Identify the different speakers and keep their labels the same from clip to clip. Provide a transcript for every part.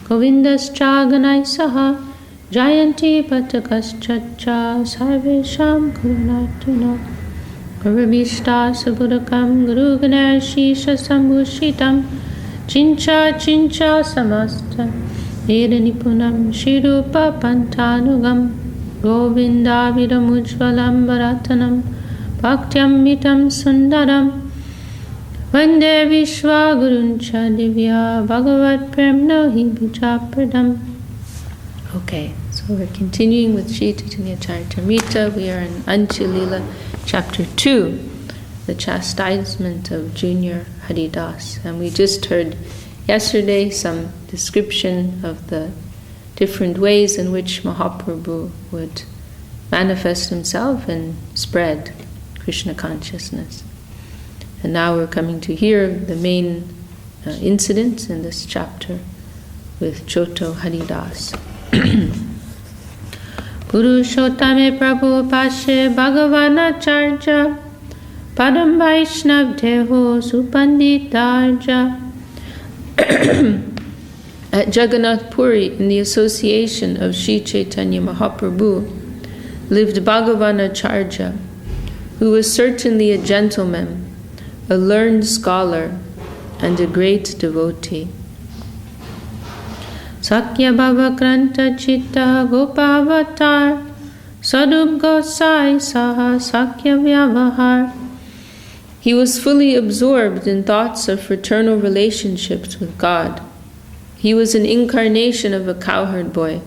Speaker 1: Govindascha Ganaisaha Jayanti Patakas Ch.Ch Sarvesham Karunartuna Gurubhishta Sabudakam Guru Ganashisha Sambhushitam Ch.Ch Samasta Vedanipunam Shirupa Pantanugam Govinda Vidamujvalam Bharatanam Bhaktyamritam Sundaram Vande Vishwa Guruncha Divya Bhagavat Premno Hi Bhujapradam. Okay, so we're continuing with Sri Chaitanya Charitamrita. We are in Antya Lila, chapter 2, the chastisement of Junior Haridas. And we just heard yesterday some description of the different ways in which Mahaprabhu would manifest himself and spread Krishna consciousness. And now we're coming to hear the main incidents in this chapter with Choto Haridas. Purushotame Prabhu Pashe Bhagavana Charja Padam Vaishnav Deho Supanditarja. At Jagannath Puri, in the association of Sri Chaitanya Mahaprabhu, lived Bhagavana Charja, who was certainly a gentleman, a learned scholar, and a great devotee. Sakya Bhava Kranta Chitta Gopavatar Sadhub Gosai Saha Sakya Vyavahar. He was fully absorbed in thoughts of fraternal relationships with God. He was an incarnation of a cowherd boy,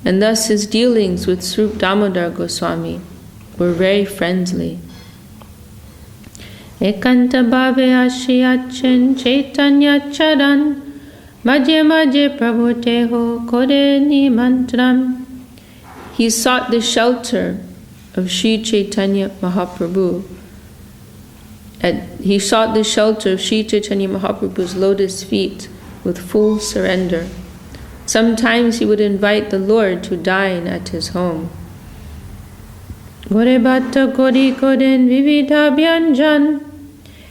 Speaker 1: and thus his dealings with Srup Damodar Goswami were very friendly. Ekanta bhave ashiyachen Chaitanya charan Madhye madhye prabhu teho kore nimantram. He sought the shelter of Sri Chaitanya Mahaprabhu. He sought the shelter of Sri Chaitanya Mahaprabhu's lotus feet with full surrender. Sometimes he would invite the Lord to dine at his home. Gore bhatta kori koden vividha byanjan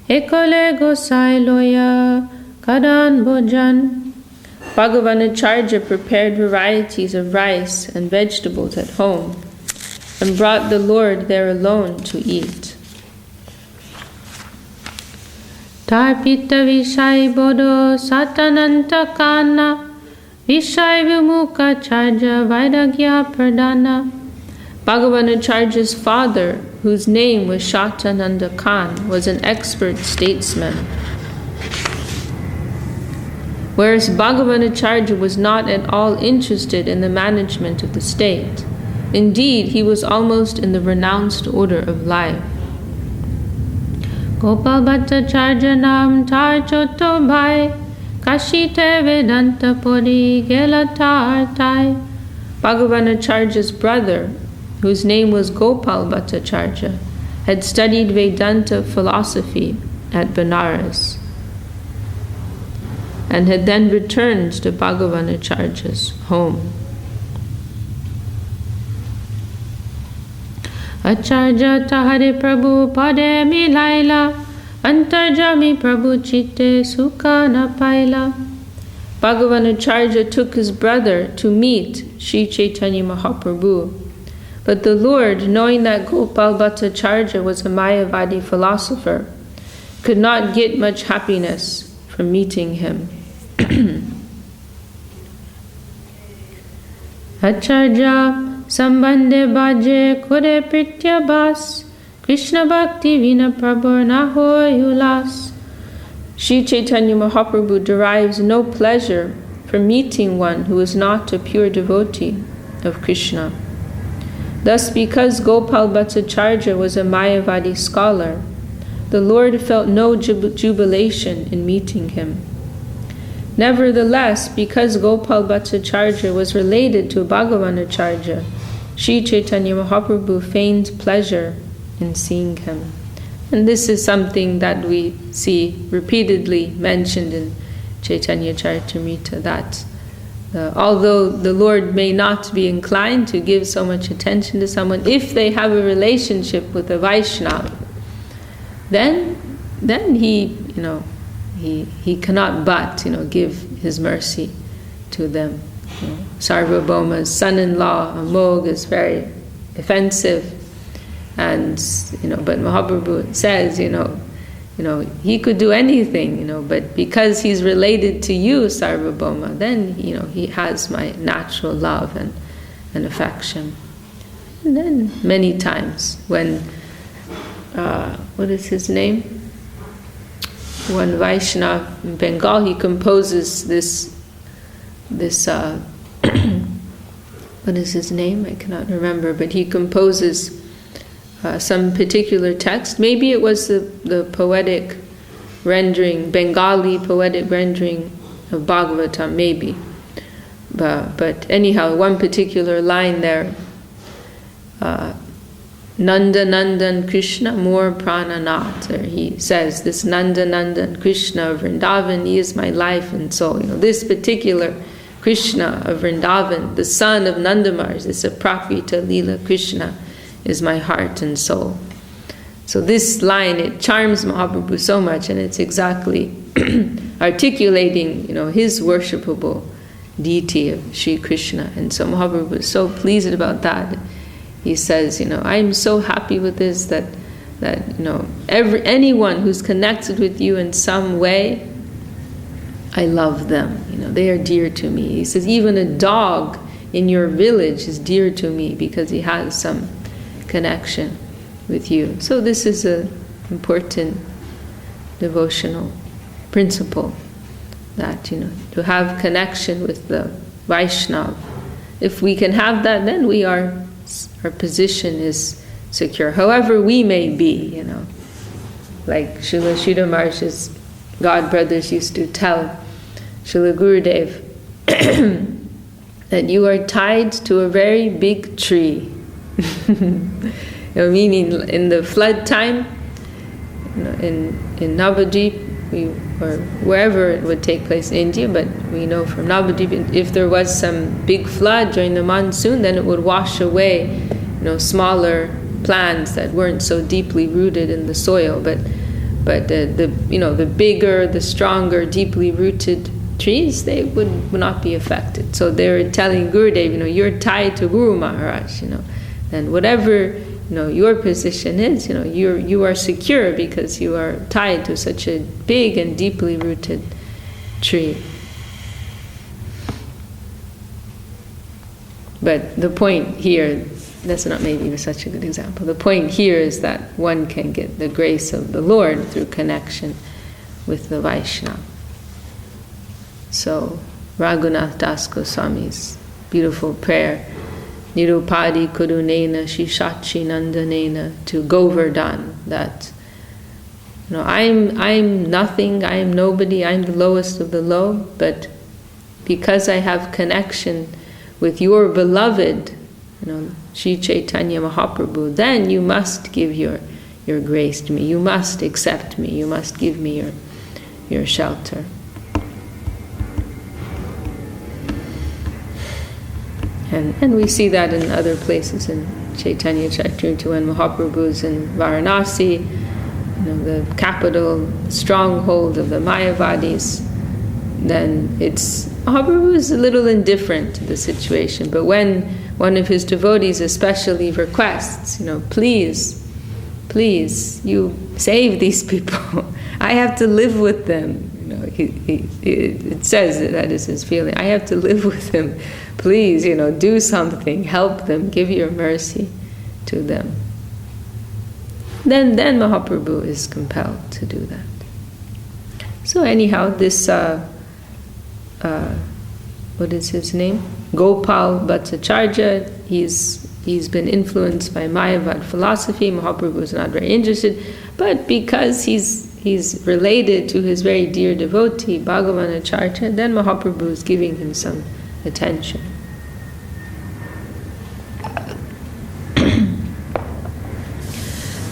Speaker 1: Ekole gosai loya kadan bhojan. Bhagavanacharya prepared varieties of rice and vegetables at home and brought the Lord there alone to eat. Tarpita Vishai Bodo Satananta Kana Vishai Vimukha Charja Vairagya Pradana. Bhagavanacharya's father, whose name was Shatananda Khan, was an expert statesman. Whereas Bhagavanacharya was not at all interested in the management of the state. Indeed, he was almost in the renounced order of life. Gopal Bhattacharya Nam Tar Choto Bhai Kashite Vedanta Puri Gelatar Tai. Bhagavanacharya's brother, whose name was Gopal Bhattacharya, had studied Vedanta philosophy at Benares and had then returned to Bhagavanacharya's home. Acharya Tahare Prabhu Pade Milaila Antarjami Prabhu Chitte Sukha Na Paila. Bhagavanacharya took his brother to meet Sri Chaitanya Mahaprabhu. But the Lord, knowing that Gopal Bhattacharya was a Mayavadi philosopher, could not get much happiness from meeting him. Acharya Sambandhe Bhaje Kore Pritya Bas Krishna Bhakti Vina Prabhu Nahoy Ulas. Sri Chaitanya Mahaprabhu derives no pleasure from meeting one who is not a pure devotee of Krishna. Thus, because Gopal Bhattacharya was a Mayavadi scholar, the Lord felt no jubilation in meeting him. Nevertheless, because Gopal Bhattacharya was related to Bhagavanacharya, Sri Chaitanya Mahaprabhu feigned pleasure in seeing him. And this is something that we see repeatedly mentioned in Chaitanya Charitamrita, that although the Lord may not be inclined to give so much attention to someone, if they have a relationship with a Vaishnava, then he cannot but give his mercy to them. Sarvabhauma's son-in-law, Amog, is very offensive, and but Mahaprabhu says, he could do anything, but because he's related to you, Sarvabhauma, then he has my natural love and affection. And then many times when what is his name? One Vaishnava in Bengal, he composes this what is his name? I cannot remember, but he composes some particular text. Maybe it was the poetic rendering, Bengali poetic rendering of Bhagavatam, maybe. But anyhow, one particular line there, Nanda Nandan Krishna more prananath. He says, this Nanda Nandan Krishna of Vrindavan, he is my life and soul. This particular Krishna of Vrindavan, the son of Nandamars, this Aprakrita Leela Krishna, is my heart and soul. So this line, it charms Mahaprabhu so much, and it's exactly articulating, his worshipable deity of Sri Krishna. And so Mahaprabhu is so pleased about that. He says, I'm so happy with this that anyone who's connected with you in some way, I love them. They are dear to me. He says, even a dog in your village is dear to me because he has some connection with you. So this is an important devotional principle, that to have connection with the Vaishnava. If we can have that, then our position is secure. However we may be, like Srila Sridhar Maharaj's godbrothers used to tell Srila Gurudev that you are tied to a very big tree. Meaning in the flood time, in Navadvip, or wherever it would take place in India, but we know from Navadvip, if there was some big flood during the monsoon, then it would wash away, smaller plants that weren't so deeply rooted in the soil. But the bigger, the stronger, deeply rooted trees, they would not be affected. So they were telling Gurudev, you're tied to Guru Maharaj, and whatever your position is, you are secure because you are tied to such a big and deeply rooted tree. But the point here, that's not maybe such a good example. The point here is that one can get the grace of the Lord through connection with the Vaishnava. So Raghunath Das Goswami's beautiful prayer, Nirupadi Kurunena Shishachi Nandanena, to Govardhan, that I'm nothing, I'm nobody, I'm the lowest of the low, but because I have connection with your beloved, Sri Chaitanya Mahaprabhu, then you must give your grace to me, you must accept me, you must give me your shelter. And we see that in other places in Chaitanya Charitamrita, when Mahaprabhu is in Varanasi, the capital, stronghold of the Mayavadis, then Mahaprabhu is a little indifferent to the situation. But when one of his devotees especially requests, please, you save these people. I have to live with them. It says that is his feeling. I have to live with them. Please, do something, help them, give your mercy to them. Then Mahaprabhu is compelled to do that. So anyhow, this what is his name? Gopal Bhattacharya. He's been influenced by Mayavad philosophy. Mahaprabhu is not very interested, but because he's related to his very dear devotee, Bhagavan Acharya, then Mahaprabhu is giving him some attention.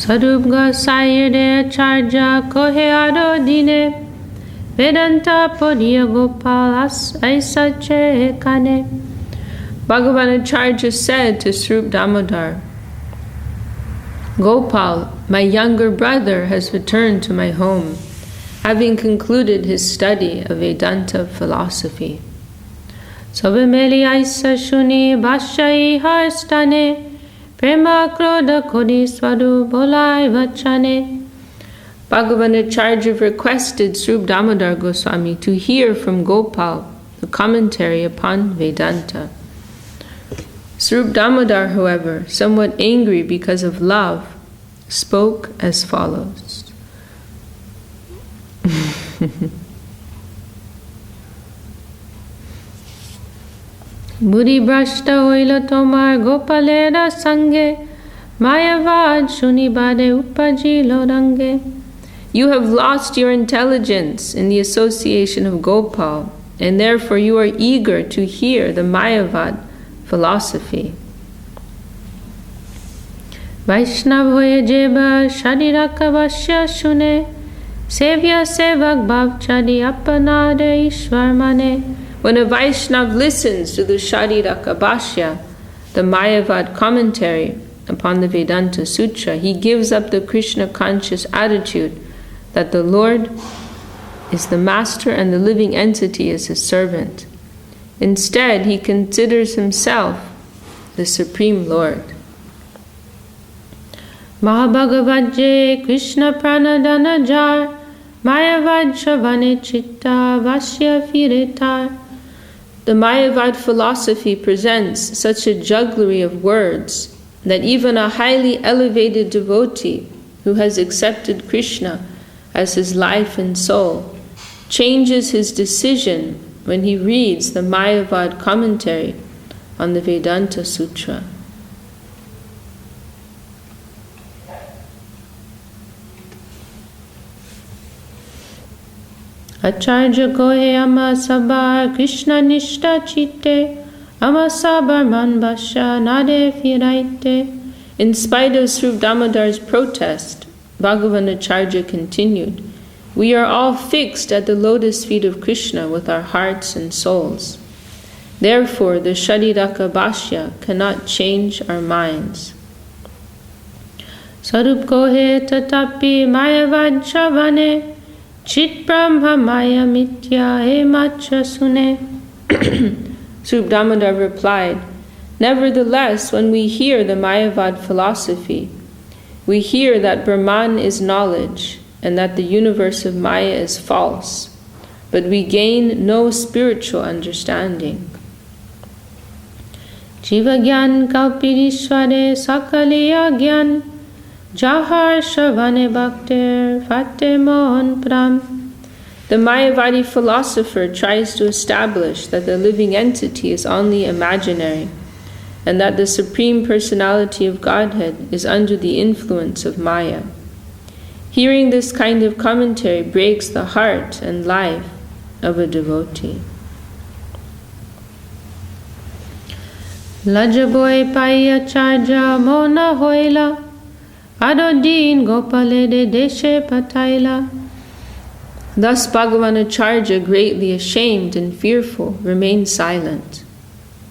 Speaker 1: Sadhubga Sayade Acharya Kohe Adodine Vedanta Podiya Gopalas Aisache Kane. Bhagavan Acharya said to Swarup Damodar, Gopal, my younger brother, has returned to my home, having concluded his study of Vedanta philosophy. Sobe meli aisa shuni bashai har stane, prema kroda kodi swadu bolai vachane. Bhagavanacharya requested Sriyukta Damodar Goswami to hear from Gopal the commentary upon Vedanta. Sriyukta Damodar, however, somewhat angry because of love, spoke as follows. Budi brashta hoila tomar Gopalera sange, mayavad shuni bade upaji lorange. You have lost your intelligence in the association of Gopal, and therefore you are eager to hear the Mayavad philosophy. Vaishnav hoye jeba shariraka vasya shune, sevya sevak bhavchadi apanade ishwar mane. When a Vaishnav listens to the Shariraka Bhashya, the Mayavad commentary upon the Vedanta Sutra, he gives up the Krishna conscious attitude that the Lord is the master and the living entity is his servant. Instead, he considers himself the Supreme Lord. Mahabhagavadje Krishna pranadana jar, Mayavad shavane chitta vasya firetar. The Mayavad philosophy presents such a jugglery of words that even a highly elevated devotee who has accepted Krishna as his life and soul changes his decision when he reads the Mayavad commentary on the Vedanta Sutra. Acharya gohe ama sabar Krishna nishta chitte, ama sabar man basha nade firaite. In spite of Sriyukta Damodar's protest, Bhagavanacharya continued, we are all fixed at the lotus feet of Krishna with our hearts and souls. Therefore, the Shariraka Bhashya cannot change our minds. Sarup kohe tatapi mayavad shavane, Chit Brahma Maya Mitya He Macha Sune. Sriyukta Damodar replied, nevertheless, when we hear the Mayavad philosophy, we hear that Brahman is knowledge and that the universe of Maya is false, but we gain no spiritual understanding. Jiva Gyan Kalpirishware Sakaliya Gyan, Jahar Shavane Bhaktir Fate Mohan Pram. The Mayavadi philosopher tries to establish that the living entity is only imaginary and that the Supreme Personality of Godhead is under the influence of Maya. Hearing this kind of commentary breaks the heart and life of a devotee. Lajaboy Paya Charja Mona Hoila, Adodin Gopale de Deshe Pataila. Thus Bhagavanacharya, greatly ashamed and fearful, remained silent.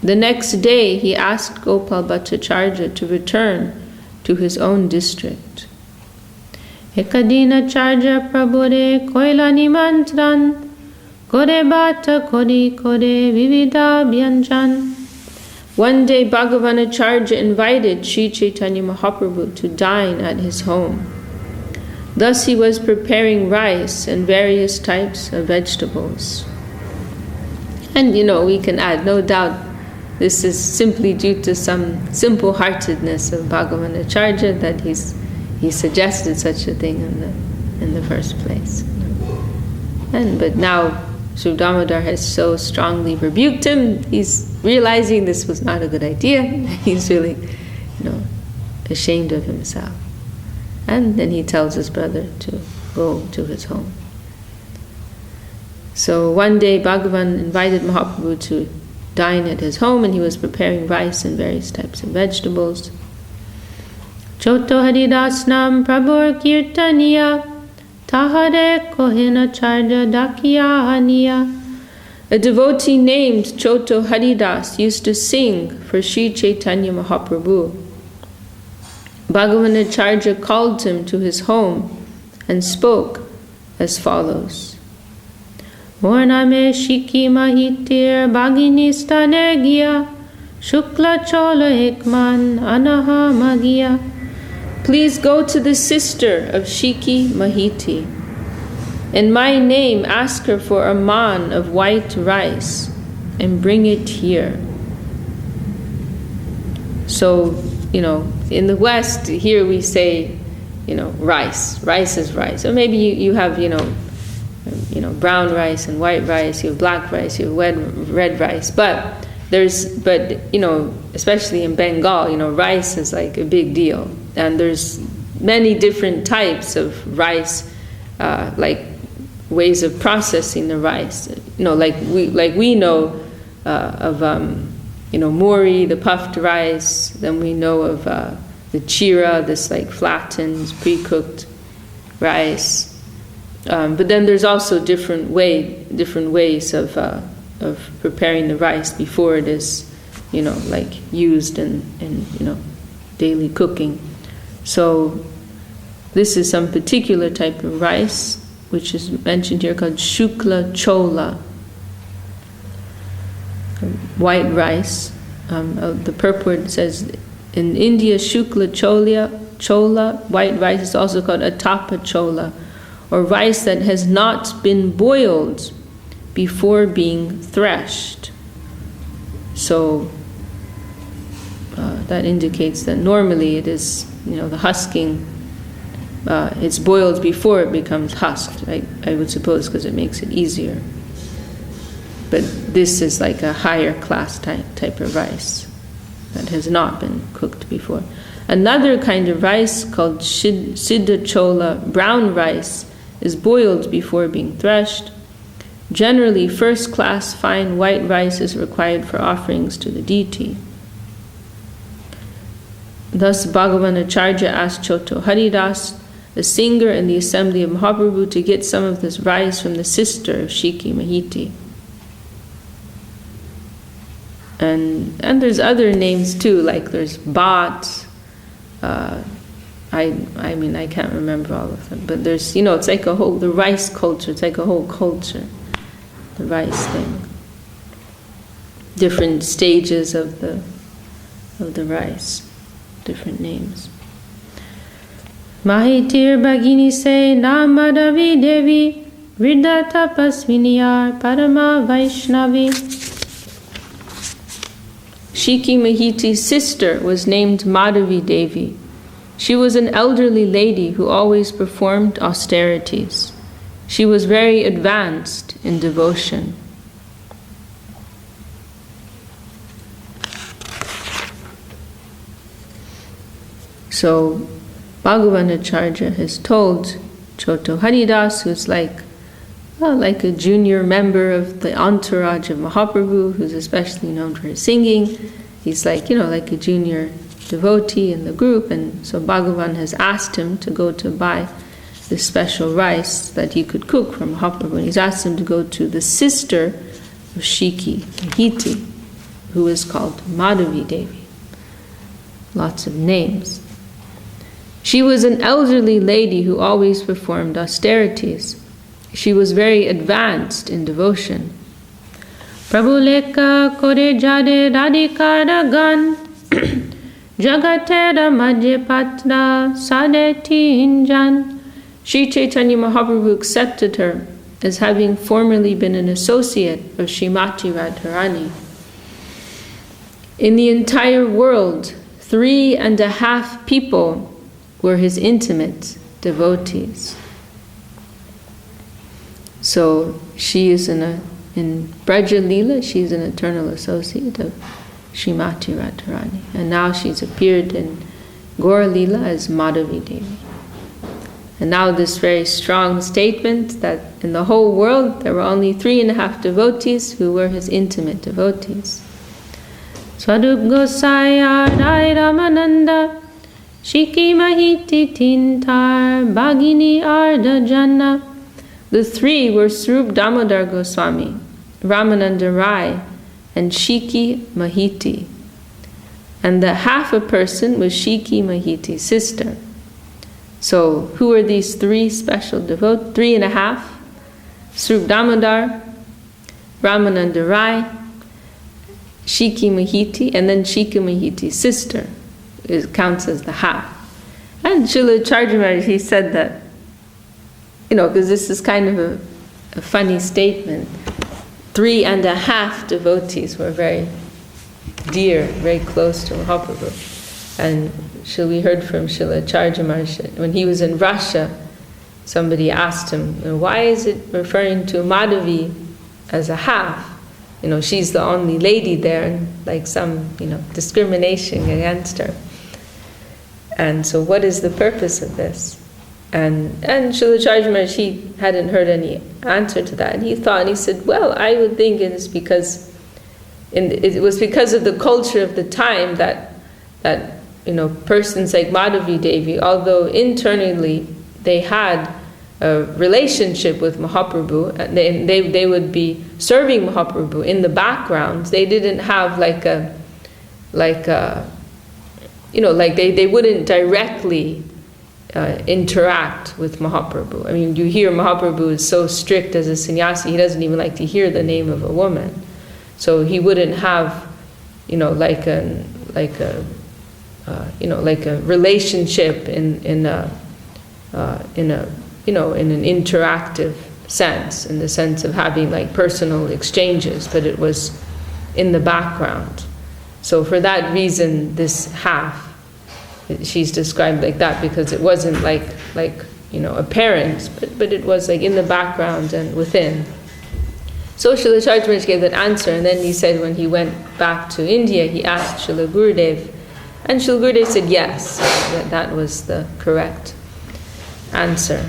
Speaker 1: The next day he asked Gopal Bhattacharya to return to his own district. Ekadina Charja Prabhure Koilani Mantran, Kore Bhata Kori Kore Vivida Byanjan. One day Bhagavanacharya invited Sri Chaitanya Mahaprabhu to dine at his home. Thus he was preparing rice and various types of vegetables. And we can add, no doubt, this is simply due to some simple-heartedness of Bhagavanacharya that he suggested such a thing in the first place. But now Sriyukta Damodar has so strongly rebuked him, he's realizing this was not a good idea. He's really, ashamed of himself. And then he tells his brother to go to his home. So one day Bhagavan invited Mahaprabhu to dine at his home, and he was preparing rice and various types of vegetables. Choto Haridasnam Prabhur Kirtaniya, Tahare Kohena Charja Dakiya Haniya. A devotee named Choto Haridas used to sing for Sri Chaitanya Mahaprabhu. Bhagavanacharya called him to his home and spoke as follows. Orname Shiki Mahitir Bhaginista Nergia Shukla Chola Hikman Anaha Magia. Please go to the sister of Shiki Mahiti. In my name, ask her for a man of white rice and bring it here. So, in the West, here we say, rice. Rice is rice. Or maybe you have, brown rice and white rice. You have black rice. You have red rice. But especially in Bengal, rice is like a big deal. And there's many different types of rice, like ways of processing the rice. Like we know of mori, the puffed rice. Then we know of the chira, this like flattened, pre-cooked rice. But then there's also different ways of preparing the rice before it is, used in daily cooking. So this is some particular type of rice, which is mentioned here, called Shukla Chola, white rice. The purport says, in India, Shukla Chola, white rice, is also called Atapa Chola, or rice that has not been boiled before being threshed. So that indicates that normally it is, the husking, it's boiled before it becomes husked, right? I would suppose, because it makes it easier. But this is like a higher class type of rice that has not been cooked before. Another kind of rice called Siddha Chola, brown rice, is boiled before being threshed. Generally, first-class fine white rice is required for offerings to the deity. Thus, Bhagavan Acharya asked Ch.Ch. Haridas, the singer in the assembly of Mahaprabhu, to get some of this rice from the sister of Shiki Mahiti. And there's other names too, like there's Bhat. I can't remember all of them, but there's, it's like the rice culture. It's like a whole culture, the rice thing. Different stages of the rice, different names. Mahitir Bhagini se Namadavi Devi Vriddha Tapasviniyar Parama Vaishnavi. Shiki Mahiti's sister was named Madhavi Devi. She was an elderly lady who always performed austerities. She was very advanced in devotion. So, Bhagavan Acharya has told Ch.Ch. Haridas, who's like a junior member of the entourage of Mahaprabhu, who's especially known for his singing. He's like a junior devotee in the group, and so Bhagavan has asked him to go to buy this special rice that he could cook from Mahaprabhu. And he's asked him to go to the sister of Shiki Mahiti, who is called Madhavi Devi. Lots of names. She was an elderly lady who always performed austerities. She was very advanced in devotion. Prabhu leka kore jade radhikara gan jagatera madhye patra sadeti injan. Sri Chaitanya Mahaprabhu accepted her as having formerly been an associate of Srimati Radharani. In the entire world, 3.5 people were his intimate devotees. So she is in Braja Leela, she's an eternal associate of Srimati Radharani. And now she's appeared in Gaura Leela as Madhavi Devi. And now this very strong statement that in the whole world there were only 3.5 devotees who were his intimate devotees. Swarup Gosaya Rai Ramananda Shiki Mahiti Tintar Bhagini Arda Janna. The 3 were Swarup Damodar Goswami, Ramananda Rai, and Shiki Mahiti. And the half a person was Shiki Mahiti's sister. So who are these 3 special devotees? 3.5. Swarup Damodar, Ramananda Rai, Shiki Mahiti, and then Shiki Mahiti's sister counts as the half. And Srila Charjamar, he said that, because this is kind of a funny statement. 3.5 devotees were very dear, very close to Mahaprabhu. And we heard from Srila Charjamar, when he was in Russia, somebody asked him, why is it referring to Madhavi as a half? She's the only lady there, and like some, discrimination against her. And so what is the purpose of this? And Srila Charjamar, he hadn't heard any answer to that. And he thought, and he said, well, I would think it is because, it was because of the culture of the time that persons like Madhavi Devi, although internally they had a relationship with Mahaprabhu, and they would be serving Mahaprabhu in the background. They didn't have they wouldn't directly interact with Mahaprabhu. I mean, you hear Mahaprabhu is so strict as a sannyasi, he doesn't even like to hear the name of a woman. So he wouldn't have, like a relationship in an interactive sense, in the sense of having like personal exchanges, but it was in the background. So for that reason, this half, she's described like that, because it wasn't apparent, but it was like in the background and within. So Srila Charjamar gave that answer, and then he said when he went back to India, he asked Srila Gurudev, and Srila Gurudev said yes, that was the correct answer.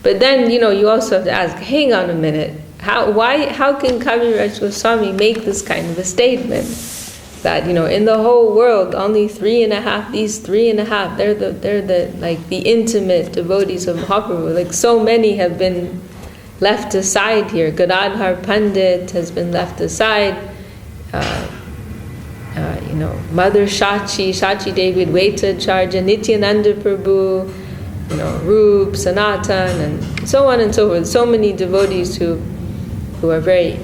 Speaker 1: But then, you also have to ask, hang on a minute, how can Kaviraj Goswami make this kind of a statement? That, in the whole world, only 3.5, these 3.5, they're the intimate devotees of Mahaprabhu. Like so many have been left aside here. Gadadhar Pandit has been left aside. Mother Ch.Ch, Devi Advaitacharya, Nityananda Prabhu, Rup, Sanatan, and so on and so forth. So many devotees who are very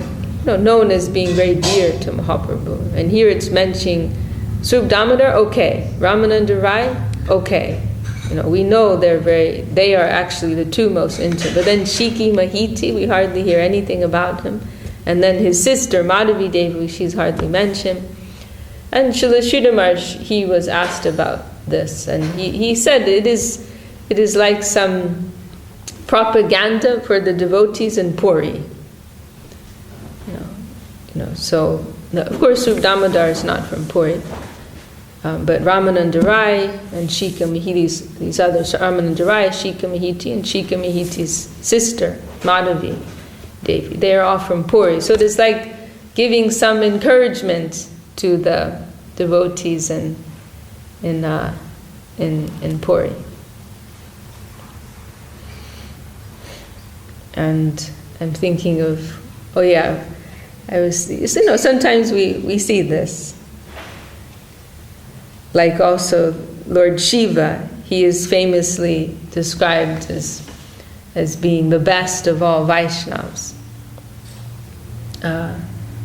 Speaker 1: known as being very dear to Mahaprabhu. And here it's mentioning Swarup Damodar, okay. Ramananda Rai, okay. We know they are actually the two most intimate. But then Shiki Mahiti, we hardly hear anything about him. And then his sister, Madhavi Devi, she's hardly mentioned. And Srila Sridhar, he was asked about this. And he said it is like some propaganda for the devotees in Puri. So of course Swarup Damodar is not from Puri, but Ramananda Rai and Shika Mahiti's, these others, Ramananda Rai, Shika Mahiti, and Shika Mahiti's sister, Madhavi Devi, they are all from Puri. So it is like giving some encouragement to the devotees in Puri. And I'm thinking of, sometimes we see this. Like also Lord Shiva, he is famously described as being the best of all Vaishnavas.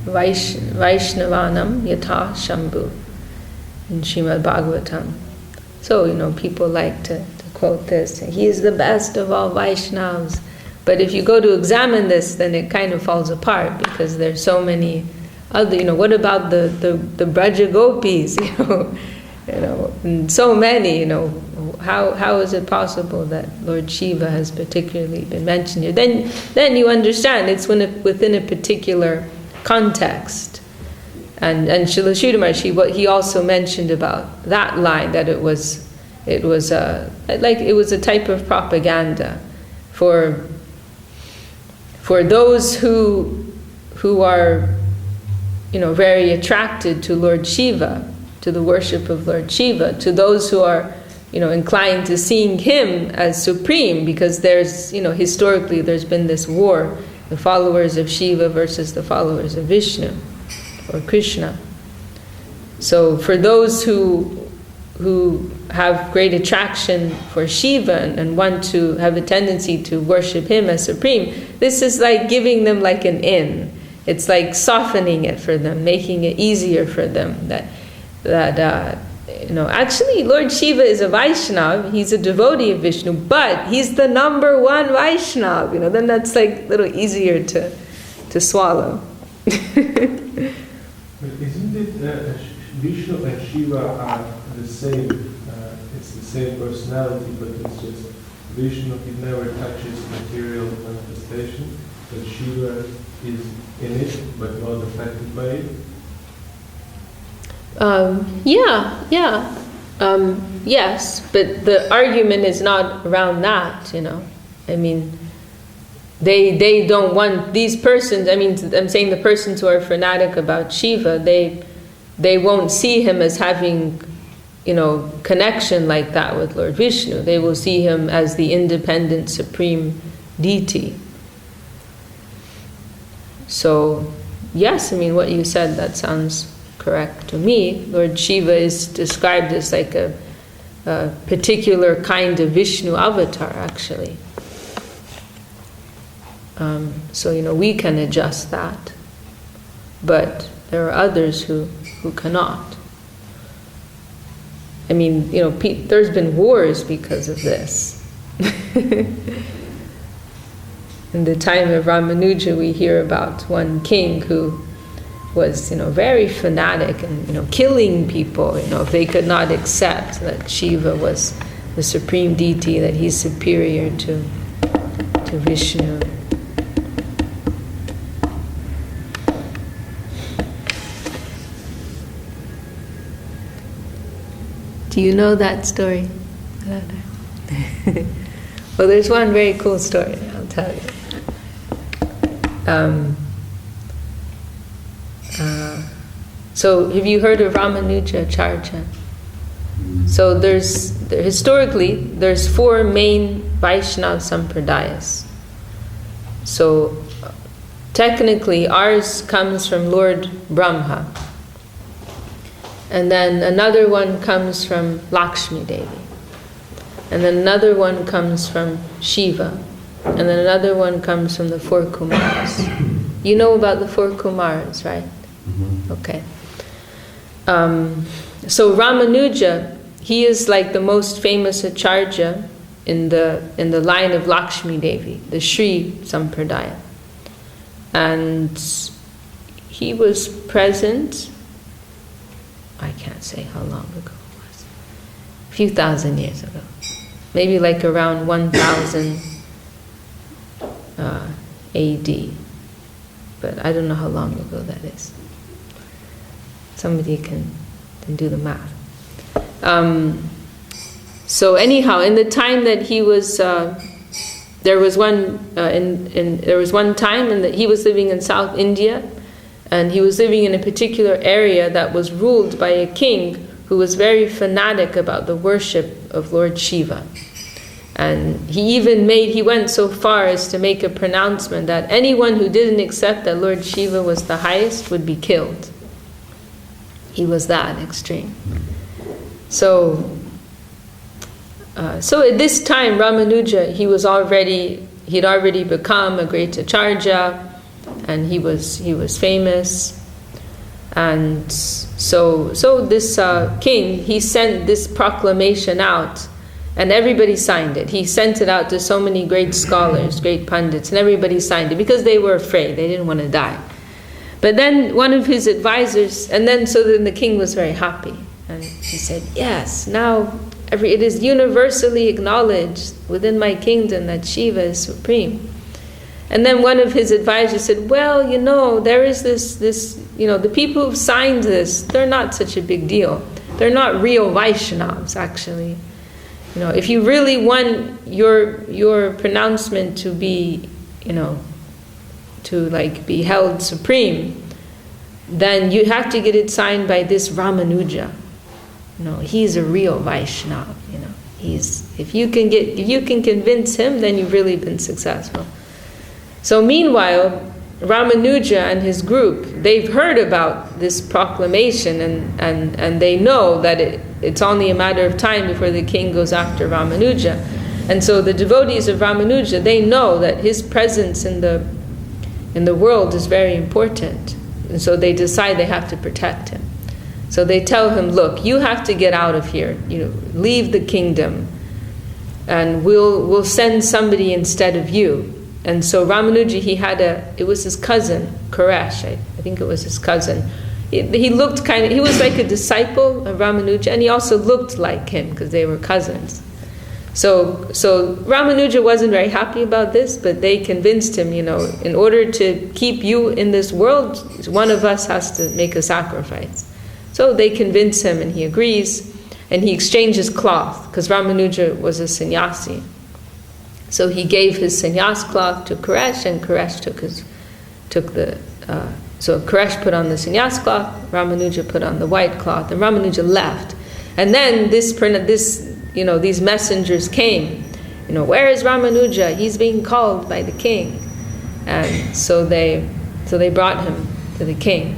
Speaker 1: Vaishnavanam yatha Shambhu in Srimad Bhagavatam. So, people like to quote this. He is the best of all Vaishnavas. But if you go to examine this, then it kind of falls apart, because there's so many other, what about the Braja Gopis, and so many, how is it possible that Lord Shiva has particularly been mentioned here? Then you understand it's within a particular context. And Srila Sridhar, he also mentioned about that line, that it was a type of propaganda for those who are very attracted to Lord Shiva, to the worship of Lord Shiva, to those who are inclined to seeing him as supreme, because there's historically there's been this war, the followers of Shiva versus the followers of Vishnu or Krishna. So for those who who have great attraction for Shiva and want to have a tendency to worship him as supreme, this is like giving them like an in. It's like softening it for them, making it easier for them. Actually Lord Shiva is a Vaishnava, he's a devotee of Vishnu, but he's the number one Vaishnava, then that's like a little easier to swallow.
Speaker 2: But isn't it Vishnu and Shiva are the same, it's the same personality, but it's just Vishnu, he never touches material manifestation, but Shiva is in it, but not affected by it?
Speaker 1: Yes, but the argument is not around that, I mean, they don't want these persons, I'm saying the persons who are fanatic about Shiva, they won't see him as having, connection like that with Lord Vishnu. They will see him as the independent supreme deity. So, yes, what you said, that sounds correct to me. Lord Shiva is described as like a particular kind of Vishnu avatar, actually. So, we can adjust that. But there are others who cannot. There's been wars because of this. In the time of Ramanuja, we hear about one king who was, very fanatic and, killing people, if they could not accept that Shiva was the supreme deity, that he's superior to Vishnu. Do you know that story? Well, there's one very cool story, I'll tell you. So have you heard of Ramanuja Charja? So historically, there's four main Vaishnava Sampradayas. So technically, ours comes from Lord Brahma. And then another one comes from Lakshmi Devi. And then another one comes from Shiva. And then another one comes from the four Kumaras. You know about the four Kumaras, right? Mm-hmm. Okay. So Ramanuja, he is like the most famous acharya in the line of Lakshmi Devi, the Sri Sampradaya. And he was present, I can't say how long ago it was, a few thousand years ago. Maybe like around 1000 AD. But I don't know how long ago that is. Somebody can do the math. So anyhow, in the time that he was, there was one time that he was living in South India, and he was living in a particular area that was ruled by a king who was very fanatic about the worship of Lord Shiva. And he went so far as to make a pronouncement that anyone who didn't accept that Lord Shiva was the highest would be killed. He was that extreme. So at this time, Ramanuja, he'd already become a great acharya, and he was famous. And so this king, he sent this proclamation out, and everybody signed it. He sent it out to so many great scholars, great pundits, and everybody signed it because they were afraid. They didn't want to die. But then one of his advisors, so then the king was very happy. And he said, yes, now it is universally acknowledged within my kingdom that Shiva is supreme. And then one of his advisors said, well, there is this, the people who've signed this, they're not such a big deal. They're not real Vaishnavas, actually. If you really want your pronouncement to be, to be held supreme, then you have to get it signed by this Ramanuja. He's a real Vaishnava. If you can convince him, then you've really been successful. So meanwhile, Ramanuja and his group, they've heard about this proclamation, and they know that it's only a matter of time before the king goes after Ramanuja. And so the devotees of Ramanuja, they know that his presence in the world is very important. And so they decide they have to protect him. So they tell him, look, you have to get out of here. Leave the kingdom. And we'll send somebody instead of you. And so Ramanuja, it was his cousin, Koresh, I think it was his cousin. He looked he was like a disciple of Ramanuja, and he also looked like him because they were cousins. So Ramanuja wasn't very happy about this, but they convinced him, in order to keep you in this world, one of us has to make a sacrifice. So they convince him, and he agrees, and he exchanges cloth, because Ramanuja was a sannyasi. So he gave his sannyas cloth to Koresh, and Koresh so Koresh put on the sannyas cloth, Ramanuja put on the white cloth, and Ramanuja left. And then these messengers came. Where is Ramanuja? He's being called by the king. And so they brought him to the king.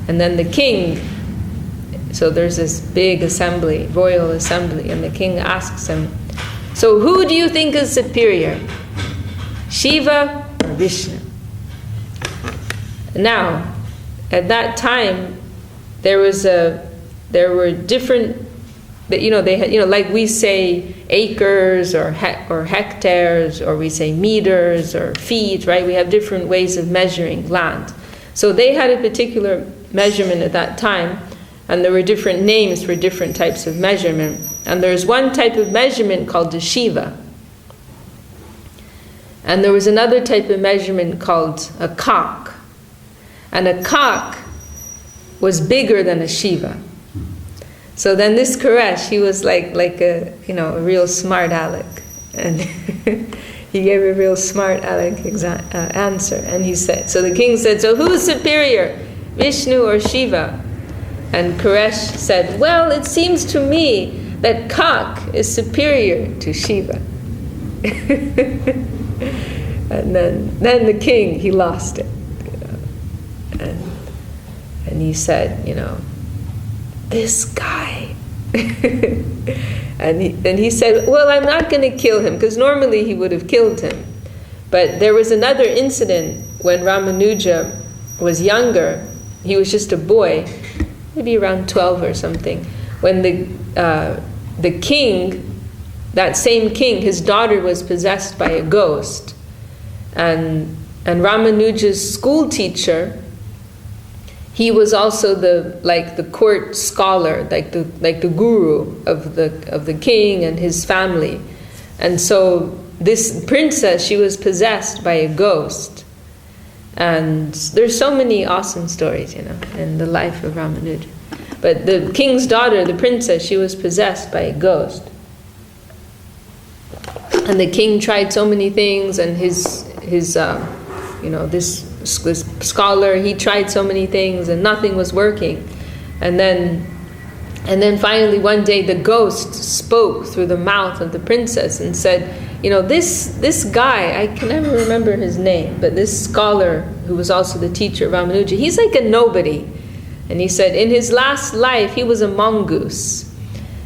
Speaker 1: And then the king, so there's this big assembly, royal assembly, and the king asks him, so who do you think is superior? Shiva or Vishnu? Now, at that time, there were different, they had, like we say acres or hectares, or we say meters or feet, right? We have different ways of measuring land. So they had a particular measurement at that time, and there were different names for different types of measurement. And there's one type of measurement called a Shiva. And there was another type of measurement called a cock. And a cock was bigger than a Shiva. So then this Koresh, he was like a real smart aleck. And he gave a real smart aleck answer. And he said, so the king said, so who's superior, Vishnu or Shiva? And Koresh said, well, it seems to me that cock is superior to Shiva. And then the king, he lost it. And he said, this guy. and he said, well, I'm not going to kill him, because normally he would have killed him. But there was another incident when Ramanuja was younger. He was just a boy, maybe around 12 or something, when the king, that same king, his daughter was possessed by a ghost. And Ramanuja's school teacher, he was also the court scholar, like the guru of the king and his family. And so this princess, she was possessed by a ghost. And there's so many awesome stories, in the life of Ramanuja. But the king's daughter, the princess, she was possessed by a ghost. And the king tried so many things, and his this scholar, he tried so many things, and nothing was working. And then finally one day the ghost spoke through the mouth of the princess and said, this guy, I can never remember his name, but this scholar who was also the teacher of Ramanuja, he's like a nobody. And he said, in his last life, he was a mongoose.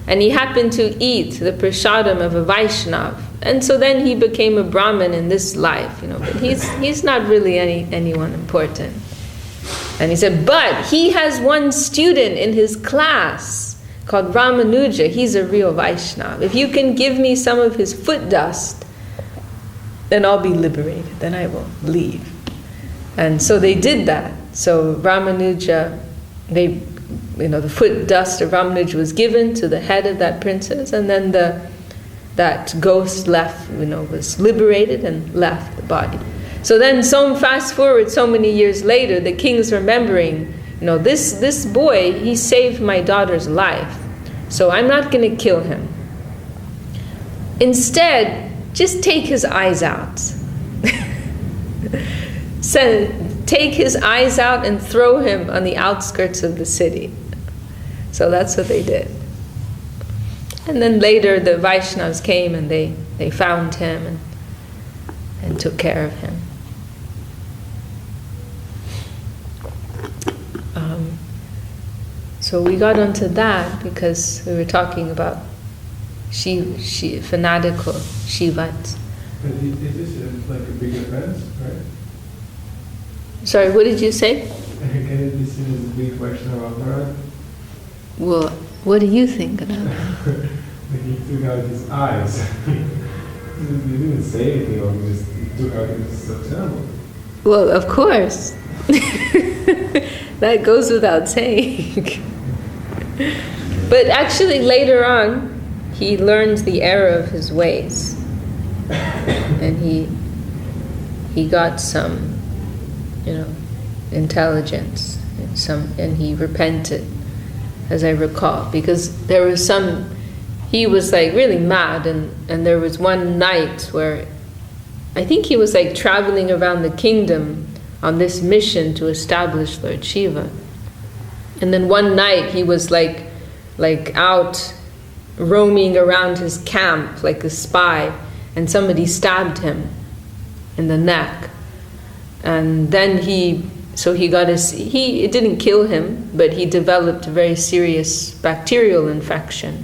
Speaker 1: And he happened to eat the prasadam of a Vaishnav. And so then he became a Brahmin in this life, but he's not really anyone important. And he said, but he has one student in his class called Ramanuja. He's a real Vaishnav. If you can give me some of his foot dust, then I'll be liberated. Then I will leave. And so they did that. So Ramanuja, the foot dust of Ramanuja was given to the head of that princess, and then that ghost left, was liberated and left the body. So then, fast forward so many years later, the king's remembering, this boy, he saved my daughter's life, so I'm not going to kill him. Instead, just take his eyes out. Take his eyes out and throw him on the outskirts of the city. So that's what they did. And then later the Vaishnavas came and they found him and took care of him. So we got onto that because we were talking about fanatical Shivats.
Speaker 2: But it is like a big offense, right?
Speaker 1: Sorry, what did you say?
Speaker 2: Can it be seen as a big question of Aparad?
Speaker 1: Well, what do you think about it?
Speaker 2: Like he took out his eyes. He didn't say anything, or he just took out his so terrible.
Speaker 1: Well, of course. That goes without saying. But actually later on, he learns the error of his ways. And he got some, intelligence, and he repented, as I recall, because there was he was like really mad, and there was one night where I think he was like traveling around the kingdom on this mission to establish Lord Shiva. And then one night he was like out roaming around his camp like a spy, and somebody stabbed him in the neck. And then it didn't kill him, but he developed a very serious bacterial infection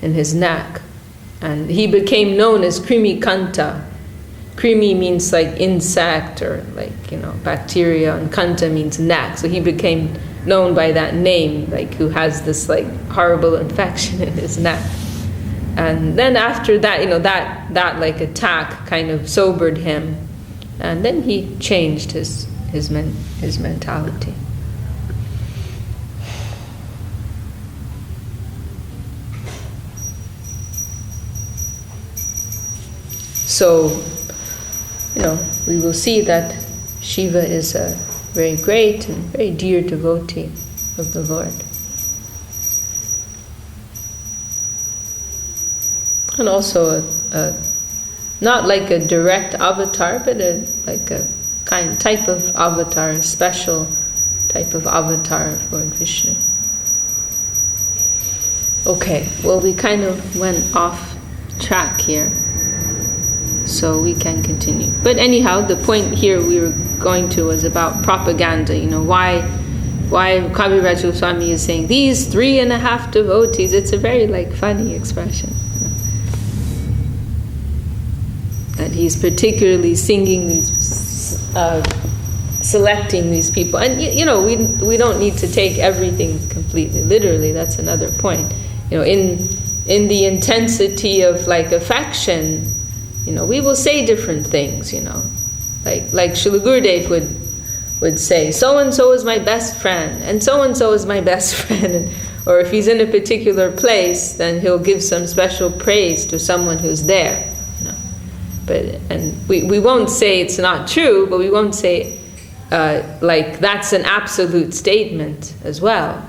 Speaker 1: in his neck. And he became known as Krimi Kanta. Krimi means like insect or like, bacteria, and Kanta means neck. So he became known by that name, like who has this like horrible infection in his neck. And then after that, that like attack kind of sobered him, and then he changed his mentality. So, we will see that Shiva is a very great and very dear devotee of the Lord. And also not like a direct avatar, but like a type of avatar, a special type of avatar of Lord Vishnu. Okay, well, we kind of went off track here, so we can continue. But anyhow, the point here we were going to was about propaganda. Why Kaviraj Goswami is saying these 3.5 devotees. It's a very like funny expression. That he's particularly singing these, selecting these people, and we don't need to take everything completely literally. That's another point. In the intensity of like affection, we will say different things. Like Srila Gurudev would say, so and so is my best friend, and so is my best friend, or if he's in a particular place, then he'll give some special praise to someone who's there. And we won't say it's not true, but we won't say like that's an absolute statement as well.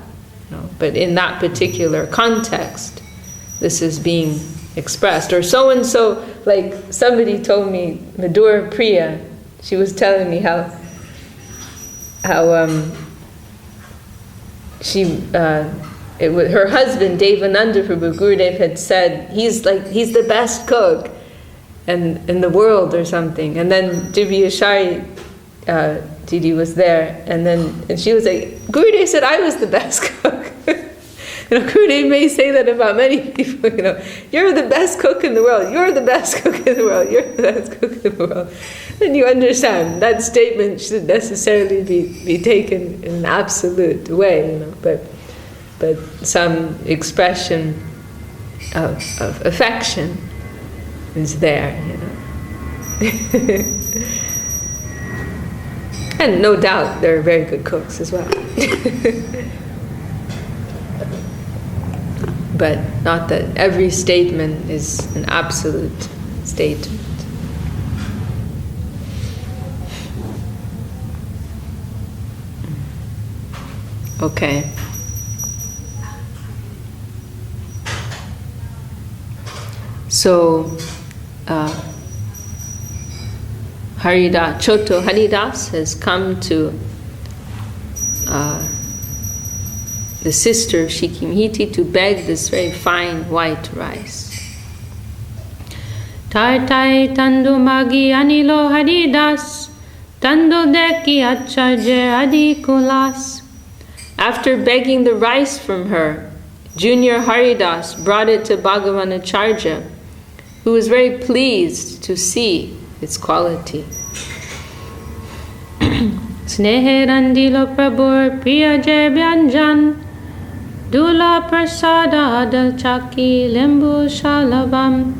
Speaker 1: But in that particular context, this is being expressed. Or so and so, like somebody told me, Madhura Priya, she was telling me how her husband Devananda Prabhu, Gurudev had said he's the best cook in the world or something. And then Divyashari Didi was there, and she was like, Gurudev said I was the best cook. Gurudev may say that about many people. You're the best cook in the world. You're the best cook in the world. You're the best cook in the world. Then you understand that statement should necessarily be taken in an absolute way. But some expression of affection is there, and no doubt they're very good cooks as well. But not that every statement is an absolute statement. Okay. So, Choto Haridas has come to the sister of Shikimhiti to beg this very fine white rice. Tartai Tandu Magi Anilo Haridas Tandu Deki Ch.Ch Adi Kulas After begging the rice from her, Junior Haridas brought it to Bhagavanacharya, who was very pleased to see its quality. Snehe randilo prabhur priya jai vyanjan, dula prasada adal chaki lembu shalavam.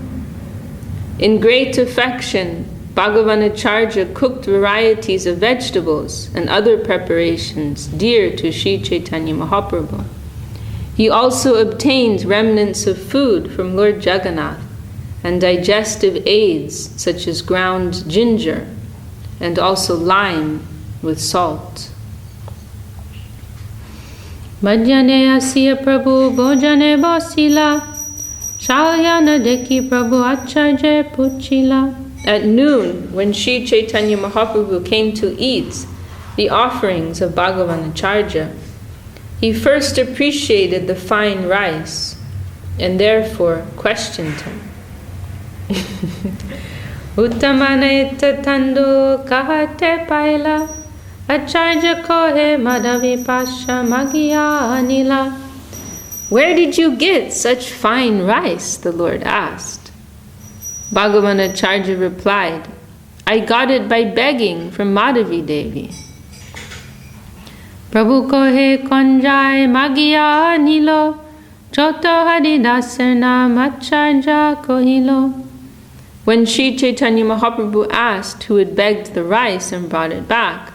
Speaker 1: In great affection, Bhagavanacharya cooked varieties of vegetables and other preparations dear to Sri Chaitanya Mahaprabhu. He also obtained remnants of food from Lord Jagannath and digestive aids such as ground ginger and also lime with salt. Bhajane asya Prabhu bhojane basila, shalyana deki Prabhu acharya puchila. At noon, when Sri Chaitanya Mahaprabhu came to eat the offerings of Bhagavanacharya, he first appreciated the fine rice and therefore questioned him. Uttamana itta tando kahate paila, acharya kohe madhavi pasha magiya anila. Where did you get such fine rice? The Lord asked. Bhagavanacharya replied, I got it by begging from Madhavi Devi. Prabhu kohe konjai magiya nilo, choto haridasar naam acharya kohilo. When Sri Chaitanya Mahaprabhu asked who had begged the rice and brought it back,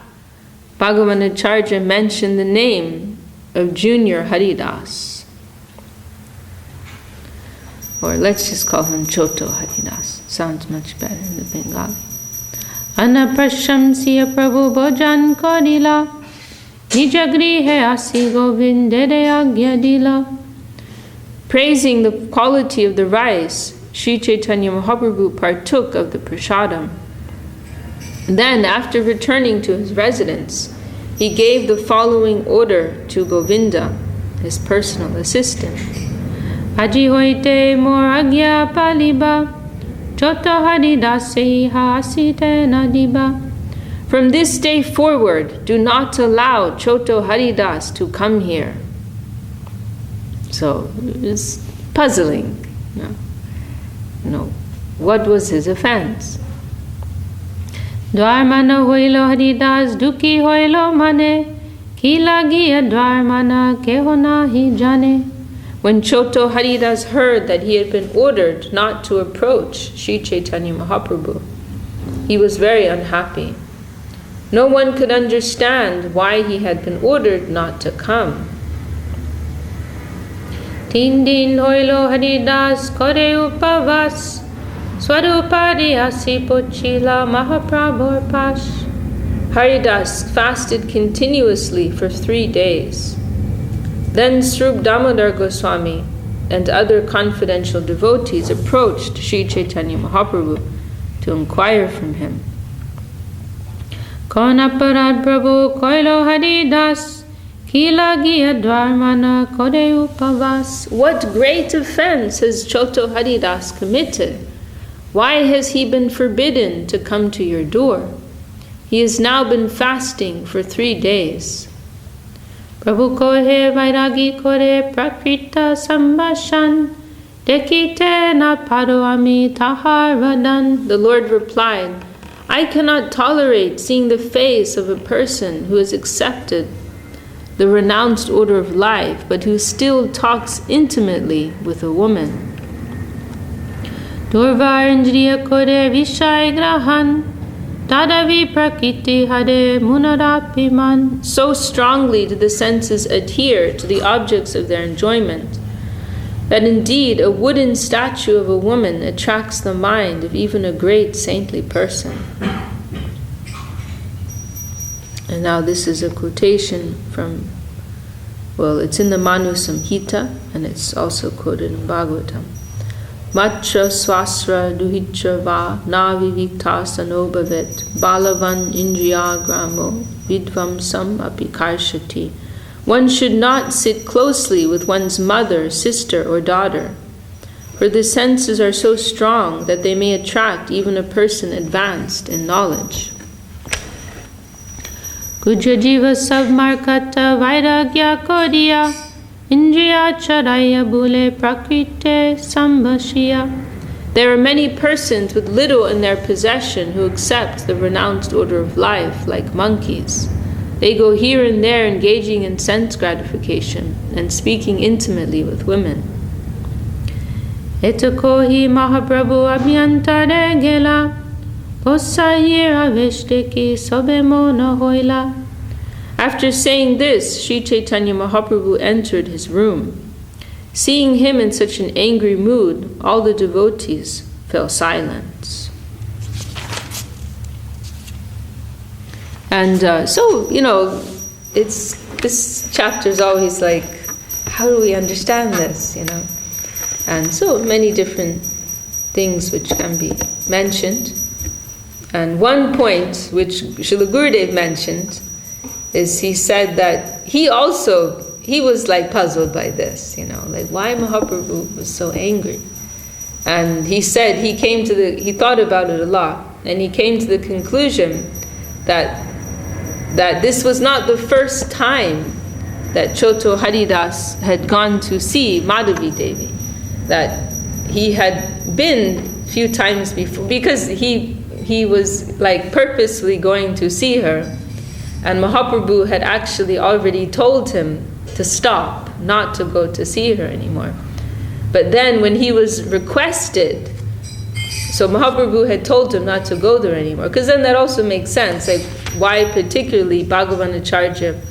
Speaker 1: Bhagavanacharya mentioned the name of Junior Haridas. Or let's just call him Choto Haridas. Sounds much better in the Bengali. Anaprashamsiya Prabhu Bhojan Korila, Nijagrihe Asi Govindere Agya Dila. Praising the quality of the rice, Sri Chaitanya Mahaprabhu partook of the prasadam. Then, after returning to his residence, he gave the following order to Govinda, his personal assistant. Aji hoite mor agya paliba, choto haridase hasite nadiba. From this day forward, do not allow Choto Haridas to come here. So it's puzzling. What was his offense? Dwarmana hoilo Haridas duki hoilo mane, ki lagiya dwarmana keho nahi jane. When Choto Haridas heard that he had been ordered not to approach Sri Chaitanya Mahaprabhu, he was very unhappy. No one could understand why he had been ordered not to come. Tin din hoilo Haridas kore upavas, swarupari asi pochila Mahaprabhur pash. Haridas fasted continuously for 3 days. Then Srup Damodar Goswami and other confidential devotees approached Sri Chaitanya Mahaprabhu to inquire from him. Kaun aparad Prabhu koilo Haridas, ki lagiya dwarmana kore upavas. What great offense has Choto Haridas committed? Why has he been forbidden to come to your door? He has now been fasting for 3 days. Prabhu kohe vairagi kore prakrita sambashan, dekite na paro ami tahar vadan. The Lord replied, I cannot tolerate seeing the face of a person who has accepted the renounced order of life, but who still talks intimately with a woman. Durvar indriya kore vishai grahan, tadavi prakriti hare munarapiman. So strongly do the senses adhere to the objects of their enjoyment, that indeed a wooden statue of a woman attracts the mind of even a great saintly person. And now this is a quotation from, it's in the Manu Samhita, and it's also quoted in Bhagavatam. Matra swasra duhitra va na vivikta sanobhavet balavan indriya gramo vidvam sam apikarshati. One should not sit closely with one's mother, sister, or daughter, for the senses are so strong that they may attract even a person advanced in knowledge. Kujajiva sabmarkata vairagya kodiya indriya charaya bule prakrite sambhashya. There are many persons with little in their possession who accept the renounced order of life like monkeys. They go here and there engaging in sense gratification and speaking intimately with women. Etakohi Mahaprabhu abhyantare gela posayira veshteki sobemo na hoila. After saying this, Sri Chaitanya Mahaprabhu entered his room. Seeing him in such an angry mood, all the devotees fell silent. And this chapter is always like, how do we understand this, And so many different things which can be mentioned. And one point which Srila Gurudev mentioned is he said that he was like puzzled by this, like why Mahaprabhu was so angry. And he said he thought about it a lot, and he came to the conclusion that this was not the first time that Ch.Ch. Haridas had gone to see Madhavi Devi, that he had been a few times before, because he was like purposely going to see her, and Mahaprabhu had actually already told him to stop, not to go to see her anymore. But then when he was requested, so Mahaprabhu had told him not to go there anymore, because then that also makes sense, like why particularly Bhagavan Acharya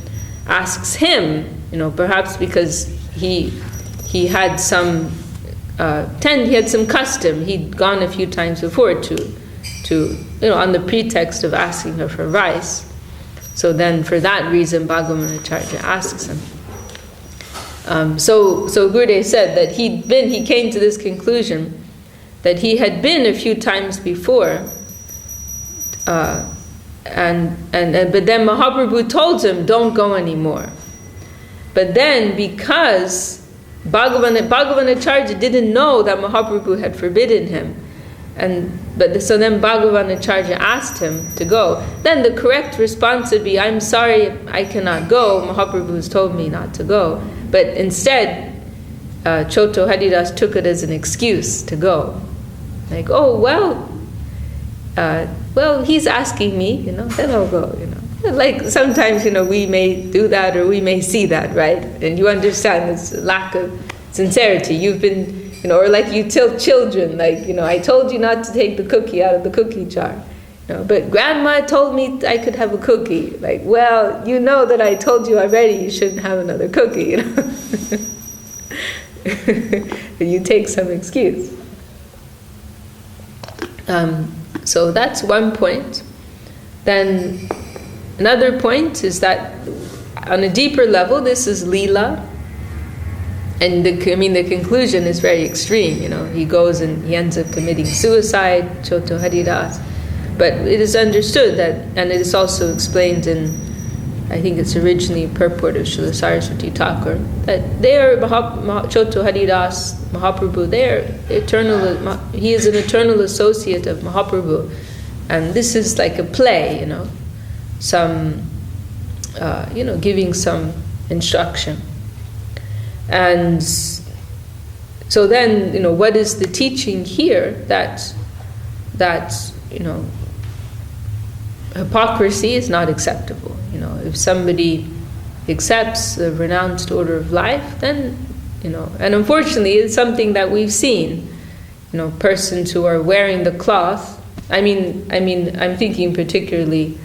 Speaker 1: asks him, perhaps because he had some he had some custom. He'd gone a few times before to on the pretext of asking her for rice. So then for that reason Bhagavan Acharya asks him. So Gurudev said that he came to this conclusion that he had been a few times before, but then Mahaprabhu told him, don't go anymore. But then because Bhagavan Acharya didn't know that Mahaprabhu had forbidden him, so then Bhagavan Acharya asked him to go. Then the correct response would be, I'm sorry, I cannot go. Mahaprabhu has told me not to go. But instead, Ch.Ch. Haridas took it as an excuse to go. Like, he's asking me, then I'll go, Like sometimes, we may do that or we may see that, right? And you understand this lack of sincerity. You've been, or like you tell children, like, I told you not to take the cookie out of the cookie jar. But grandma told me I could have a cookie. Like, well, that I told you already you shouldn't have another cookie, You take some excuse. So that's one point. Then another point is that on a deeper level, this is Leela. And the conclusion is very extreme, He goes and he ends up committing suicide, Ch.Ch. Haridas. But it is understood that, and it is also explained in, I think it's originally a purport of Srila Saraswati Thakur, that they are Ch.Ch. Haridas, Mahaprabhu, they are eternal. He is an eternal associate of Mahaprabhu, and this is like a play, some, giving some instruction. And so then, what is the teaching here? That hypocrisy is not acceptable. If somebody accepts the renounced order of life, then, and unfortunately it's something that we've seen, persons who are wearing the cloth. I'm thinking particularly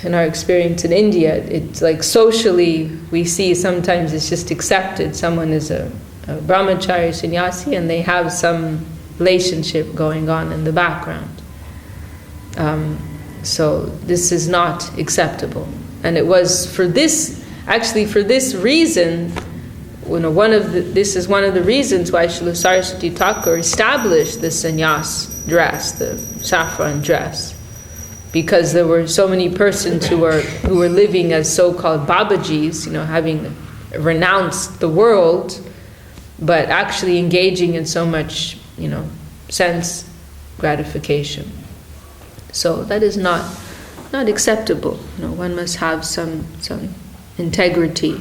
Speaker 1: in our experience in India, it's like socially we see sometimes it's just accepted. Someone is a brahmachari sannyasi and they have some relationship going on in the background. So this is not acceptable. And it was for this reason, this is one of the reasons why Srila Saraswati Thakur established the sannyas dress, the saffron dress. Because there were so many persons who were living as so-called Babajis, having renounced the world, but actually engaging in so much, sense gratification. So that is not not acceptable. One must have some integrity.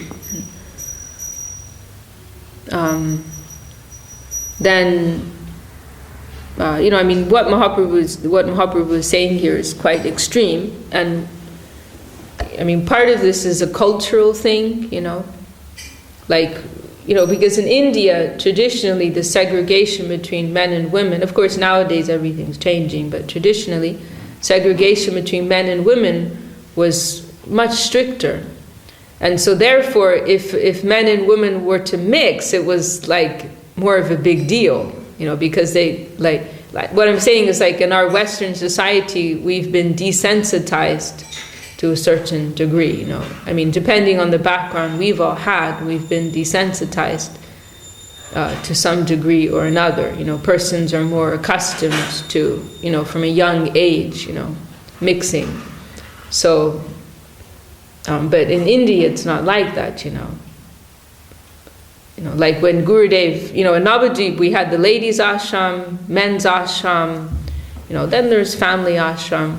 Speaker 1: Then, what Mahaprabhu is saying here is quite extreme, and part of this is a cultural thing, because in India, traditionally, the segregation between men and women, of course nowadays everything's changing, but traditionally, segregation between men and women was much stricter. And so therefore, if men and women were to mix, it was like more of a big deal, because they, like what I'm saying is, like, in our Western society, we've been desensitized to a certain degree, depending on the background we've all had, we've been desensitized to some degree or another. Persons are more accustomed to, from a young age, mixing. So, but in India it's not like that, like when Gurudev, in Navadvip we had the ladies' ashram, men's ashram, then there's family ashram.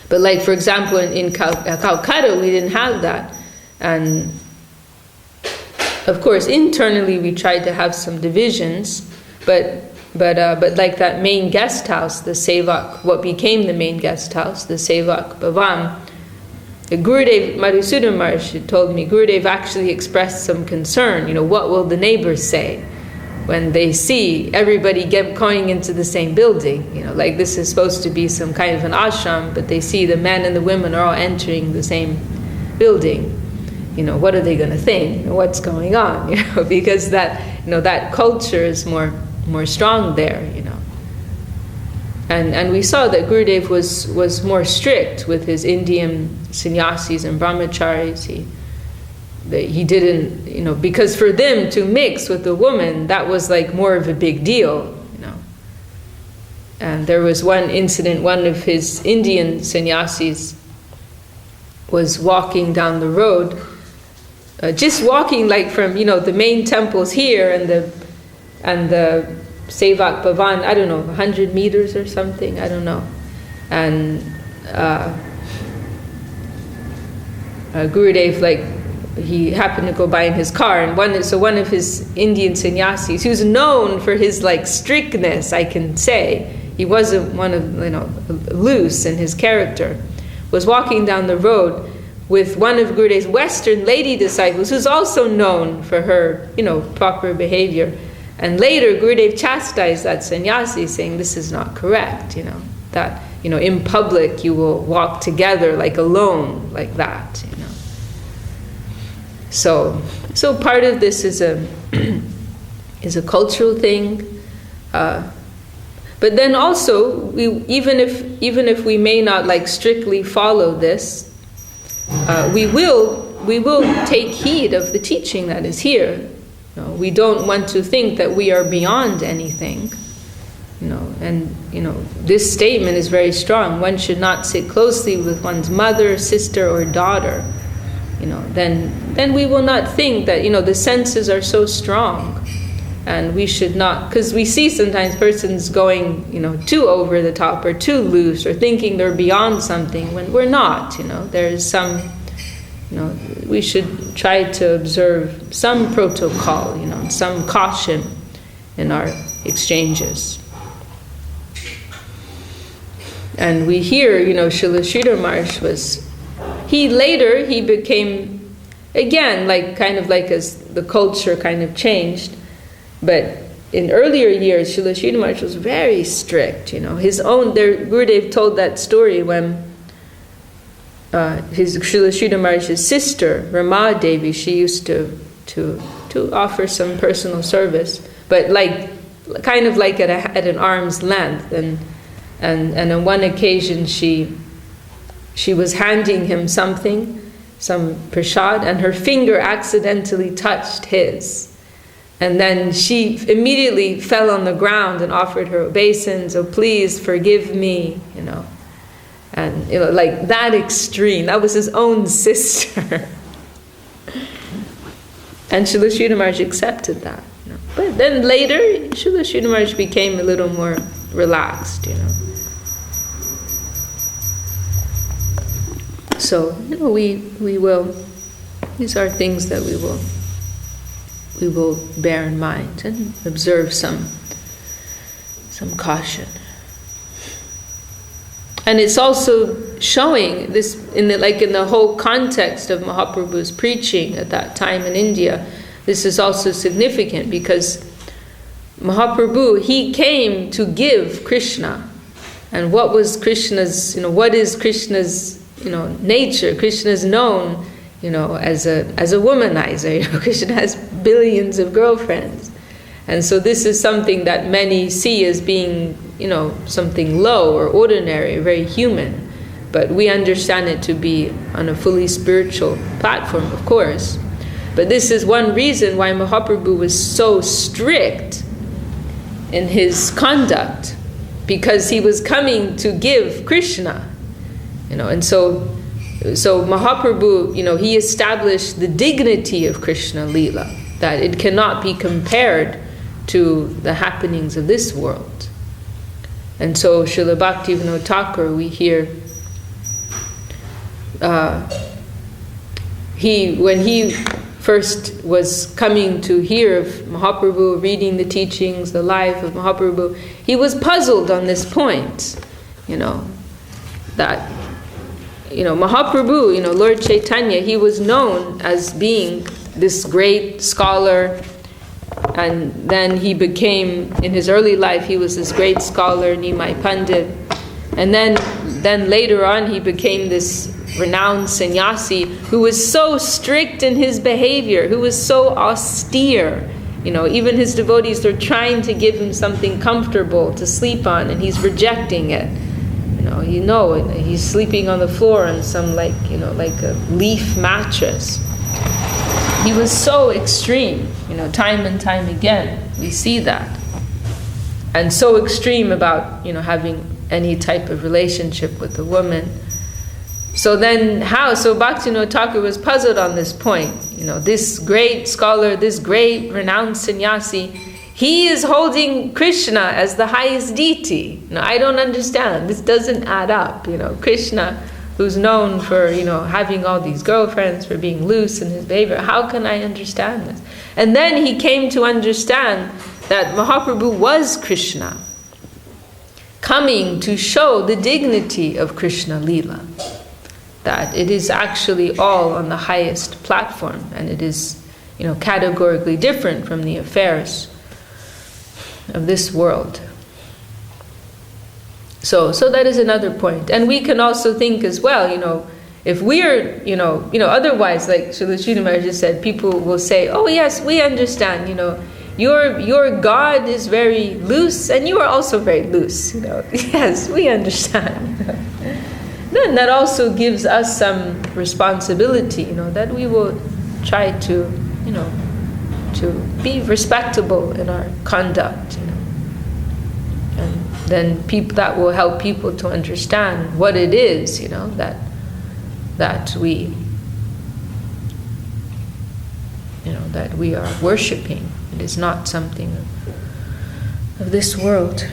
Speaker 1: But like, for example, in Calcutta, we didn't have that. And of course, internally we tried to have some divisions, but like that main guest house, the Sevak, what became the main guest house, the Sevak Bhavan, the Gurudev, Madhusudan Maharaj told me, Gurudev actually expressed some concern, what will the neighbors say when they see everybody going into the same building, like this is supposed to be some kind of an ashram, but they see the men and the women are all entering the same building. What are they going to think? What's going on? Because that, that culture is more strong there. And we saw that Gurudev was more strict with his Indian sannyasis and brahmacharis. He didn't, because for them to mix with a woman, that was like more of a big deal, And there was one incident, one of his Indian sannyasis was walking down the road, just walking like from, the main temples here and the Sevak Bhavan, I don't know, 100 meters or something, I don't know. And Gurudev, he happened to go by in his car, and one of his Indian sannyasis, who's known for his strictness, I can say, he wasn't one of, loose in his character, was walking down the road with one of Gurudev's Western lady disciples, who's also known for her, proper behavior. And later, Gurudev chastised that sannyasi, saying, this is not correct, that, in public you will walk together like alone, like that, So part of this is a cultural thing, but then also even if we may not strictly follow this, we will take heed of the teaching that is here. We don't want to think that we are beyond anything, And this statement is very strong. One should not sit closely with one's mother, sister, or daughter. Then we will not think that, the senses are so strong, and we should not, because we see sometimes persons going, too over the top or too loose or thinking they're beyond something when we're not, There is some, we should try to observe some protocol, some caution in our exchanges. And we hear, Srila Sridhar Maharaj he became, again, as the culture kind of changed, but in earlier years, Srila Sridhar Maharaj was very strict, Gurudev told that story when Srila Sridhar Maharaj's sister, Rama Devi, she used to offer some personal service, but at an arm's length, and on one occasion she was handing him something, some prasad, and her finger accidentally touched his. And then she immediately fell on the ground and offered her obeisance, "Oh, please forgive me," And, that extreme, that was his own sister. And Srila Sridhar Maharaj accepted that. But then later, Srila Sridhar Maharaj became a little more relaxed, So, we will, these are things that we will bear in mind and observe some caution. And it's also showing this in the whole context of Mahaprabhu's preaching at that time in India. This is also significant because Mahaprabhu, he came to give Krishna. And what was Krishna's, what is Krishna's, nature? Krishna is known, as a womanizer. Krishna has billions of girlfriends. And so this is something that many see as being, something low or ordinary, very human. But we understand it to be on a fully spiritual platform, of course. But this is one reason why Mahaprabhu was so strict in his conduct, because he was coming to give Krishna. And so Mahaprabhu, he established the dignity of Krishna Leela, that it cannot be compared to the happenings of this world. And so Srila Bhaktivinoda Thakur, we hear, when he first was coming to hear of Mahaprabhu, reading the teachings, the life of Mahaprabhu, he was puzzled on this point, that, Mahaprabhu, Lord Chaitanya, he was known as being this great scholar, and then he became, in his early life, he was this great scholar, Nimai Pandit, and then later on he became this renowned sannyasi who was so strict in his behavior, who was so austere. Even his devotees are trying to give him something comfortable to sleep on, and he's rejecting it. He's sleeping on the floor on some like a leaf mattress. He was so extreme, time and time again. We see that. And so extreme about, having any type of relationship with a woman. So then how? So Bhaktivinoda Thakur was puzzled on this point. This great scholar, this great renowned sannyasi, he is holding Krishna as the highest deity. I don't understand. This doesn't add up. Krishna, who's known for, having all these girlfriends, for being loose in his behavior. How can I understand this? And then he came to understand that Mahaprabhu was Krishna, coming to show the dignity of Krishna Leela. That it is actually all on the highest platform, and it is, categorically different from the affairs of this world. So that is another point. And we can also think as well, if we're, otherwise, like Srila Sridhar Maharaj just said, people will say, oh yes, we understand, your God is very loose, and you are also very loose, Yes, we understand. Then that also gives us some responsibility, that we will try to, to be respectable in our conduct, and then that will help people to understand what it is, that we, that we are worshipping. It is not something of this world.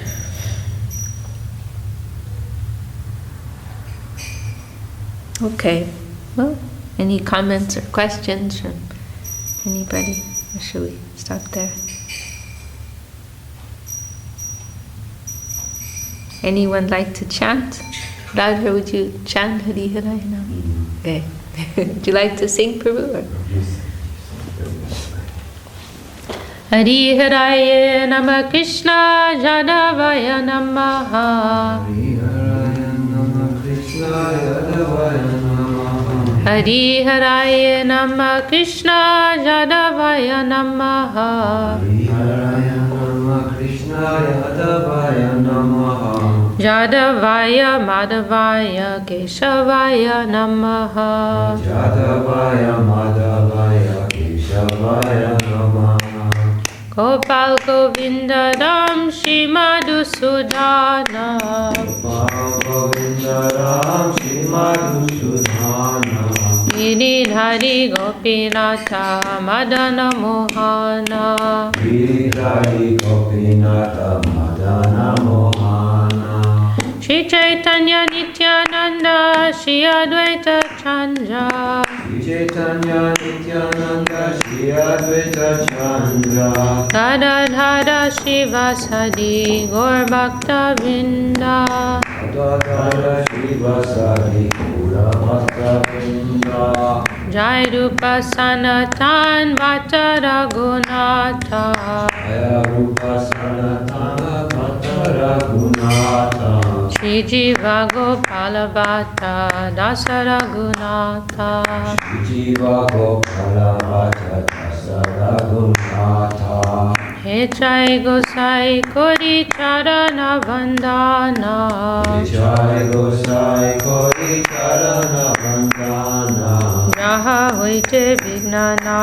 Speaker 1: Okay, well, any comments or questions from anybody? Or should we stop there? Anyone like to chant? Radha, would you chant Hari Hari? No? Okay. Would you like to sing, Prabhu? Or? Hari Haraya Nama Krishna Jadavaya Namaha. Hari Haraya Nama Krishna Jadavaya Namaha. Jadavaya Madhavaya Keshavaya Namaha. Jadavaya Madhavaya Keshavaya Namaha. Gopal Govinda Ram Shri Madhusudhana. Gopal Govinda Ram Shri Madhusudhana. Giridhari Gopinatha Madana Mohana. Giridhari Gopinatha Madana Mohana. Shri Chaitanya Nityananda Shri Advaita Chandra
Speaker 3: Shri Chaitanya Nityananda Shri Advaita Chandra
Speaker 1: Gadadhara Shivasadi Gaur Bhakta Vrinda
Speaker 3: Gadadhara Shivasadi Gaur Bhakta Vrinda
Speaker 1: Jai Rupa Sanatan Bhatta Raghunatha
Speaker 3: Jaya Rupa Sanatana Bhatta Raghunatha
Speaker 1: Shri Jiva Gopala Bhatta Dasa Raghunatha
Speaker 3: Shri Jiva Gopala Bhatta Dasa Raghunatha
Speaker 1: He Jai Gosai Kori Charana Vandana
Speaker 3: Jai Gosai Kori Charana Vandana
Speaker 1: Jaha Hoite Vignana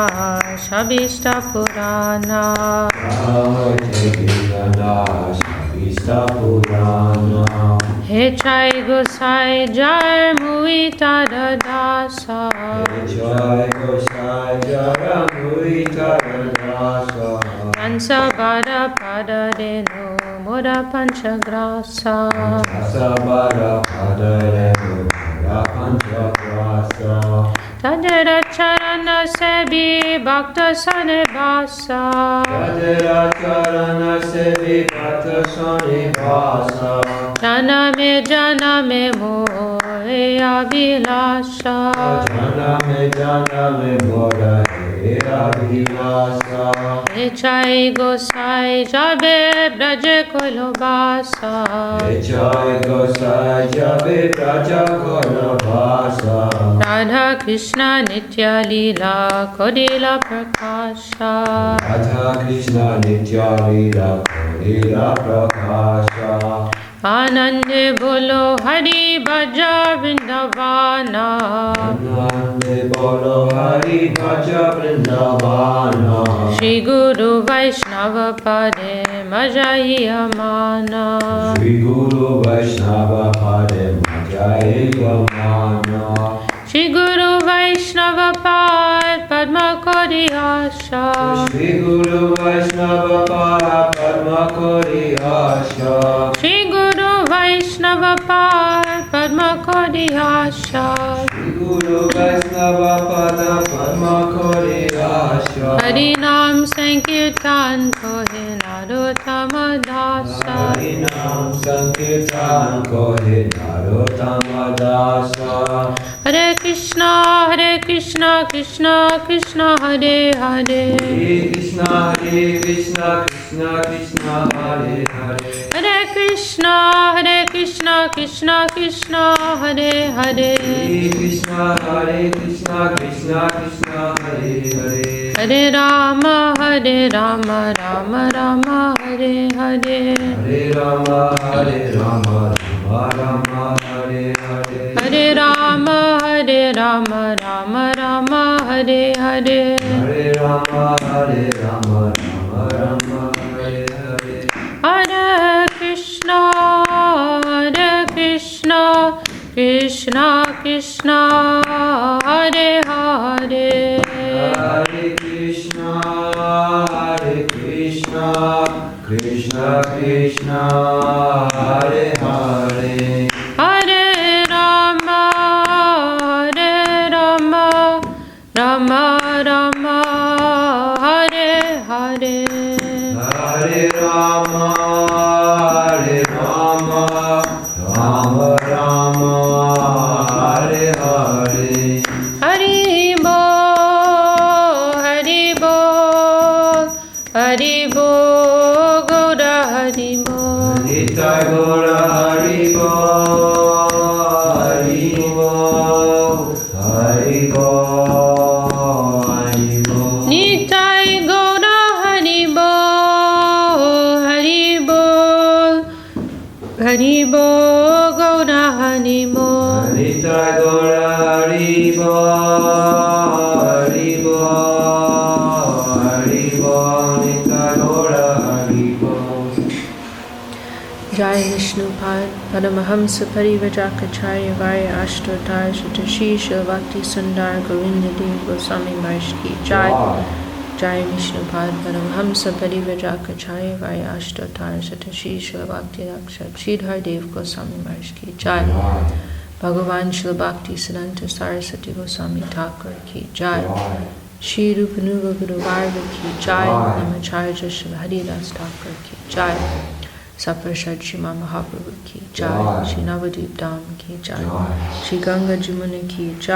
Speaker 1: Shabishta Purana
Speaker 3: Rahoite Vignana Shabishta Purana
Speaker 1: He Jai Gosai Jai Muita Dasa
Speaker 3: Jai Gosai Jara Murita Dasa
Speaker 1: Kansa Bada Pada Denu Mura Panchagrasa
Speaker 3: Sabara Padarenu Panchagrasa
Speaker 1: Tadera Charana Sebi Bhakta Sanebasa
Speaker 3: Tadera Charana Sevi Bhakta Sanebasa
Speaker 1: Janame Mohe Abhilasha
Speaker 3: Janame Moda He Abhilasa
Speaker 1: He Jai Gosai Jabe Braja Kolobasa
Speaker 3: Jai Gosai Jabe Braja Kolabasa
Speaker 1: Radha Krishna Nitya Leela Kodila Prakasha
Speaker 3: Radha Krishna Nitya Leela Kodila Prakasha
Speaker 1: Anande Bolo Hari Bhaja Vrindavana
Speaker 3: Anande Bolo Hari Bhaja Vrindavana
Speaker 1: Shri Guru Vaishnava Pade Majai Amana
Speaker 3: Shri Guru Vaishnava Pade Majai Amana
Speaker 1: Shri Guru Vaishnava Pad Padma Kori Asha
Speaker 3: Shri Guru Vaishnava Pad Padma Kori Asha
Speaker 1: Shri Guru Vaishnava Pad Padma Kori Asha
Speaker 3: Shri Guru Vaishnava Pada Padma Kori Asha
Speaker 1: Harinam Sankirtan Kohe Narottama Dasa
Speaker 3: Harinam Sankirtan Kohe Narottama Dasa
Speaker 1: Hare Krishna Krishna Krishna Hare Hare
Speaker 3: Hare Krishna Krishna Krishna Hare Hare
Speaker 1: Hare Krishna Krishna Krishna Hare Hare
Speaker 3: Hare Krishna Krishna Krishna Hare Hare
Speaker 1: Hare Rama Rama Rama Hare Hare
Speaker 3: Hare Rama Rama Rama Hare Hare
Speaker 1: Hare Rama Rama Rama Hare Hare
Speaker 3: Hare Rama Rama Rama Hare Hare
Speaker 1: Hare Krishna Krishna Krishna Hare Hare
Speaker 3: Hare Krishna Krishna Krishna Hare Hare
Speaker 1: Hare Rama Rama Rama Hare Hare
Speaker 3: Hare Rama Rama Rama Hare Hare
Speaker 1: Hari Bo Gaura Hari Bo
Speaker 3: Nitai Gaura Hari Bo Hari Bo Hari Bo Hari Bo
Speaker 1: Nitai Gaura Hari Bo Hari Bo Gaura Hari Bo
Speaker 3: Nitai Gaura Hari Bo Hari Bo Hari Bo Nitai Gaura Hari Bo
Speaker 1: Jai Vishnupad Paramahamsa Parivrajakacharya Varya Ashtotar Ch.Ch Bhakti Sundar Govinda Dev Goswami Maharaj Ki Jai Jai Vishnupad Paramhamsa Parivrajakacharia Vayashtotar Satashi Srila Bhakti Raksha Sridhar Dev Goswami Maharaj Ki Jai Bhagavan Srila Bhakti Siddhanta Saraswati Goswami Thakur Ki Jai Shri Rupanuga Guru Varga Ki Jai Namacharya Srila Haridas Thakur Ki Jai Saprasad Shriman Mahaprabhu Ki Jai Shri Navadip Dham Ki Jai Shri Ganga Jamuna Ki Jai